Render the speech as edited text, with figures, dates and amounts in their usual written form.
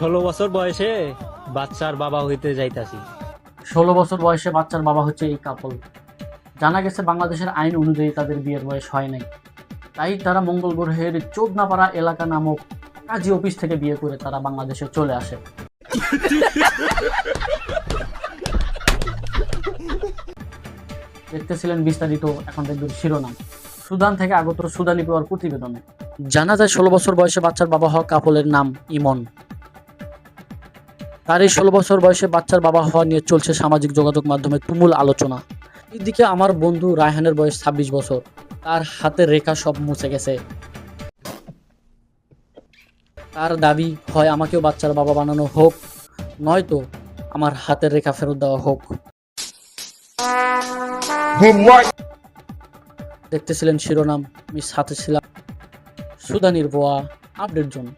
16 বছর বয়সে বাচ্চার বাবা হইতে যাইতাছি। 16 বছর বয়সে বাচ্চার বাবা হচ্ছে এই কাপল। জানা গেছে বাংলাদেশের আইন অনুযায়ী তাদের বিয়ের বয়স হয় নাই, তাই তারা মঙ্গল গ্রহের চোদনাপাড়া এলাকা নামক কাজী অফিস থেকে বিয়ে করে তারা বাংলাদেশে চলে আসে। দেখতেছিলেন বিস্তারিত, এখন দেখবেন শিরোনাম। সুদান থেকে আগত সুদানি পেওয়ার প্রতিবেদনে জানা যায় 16 বছর বয়সে বাচ্চার বাবা হওয়া কাপলের নাম ইমন। তার এই 16 বছর বয়সে বাচ্চার বাবা হওয়া নিয়ে চলছে সামাজিক যোগাযোগ মাধ্যমে তুমুল আলোচনা। এদিকে আমার বন্ধু রায়হানের বয়স 26 বছর, তার হাতের রেখা সব মুছে গেছে। তার দাবি হয় আমাকেও বাচ্চার বাবা বানানো হোক, নয়তো আমার হাতের রেখা ফেরত দেওয়া হোক। দেখতেছিলেন শিরোনাম, আমি সাথে ছিলাম সুদানির বোয়া আপডেট জন্য।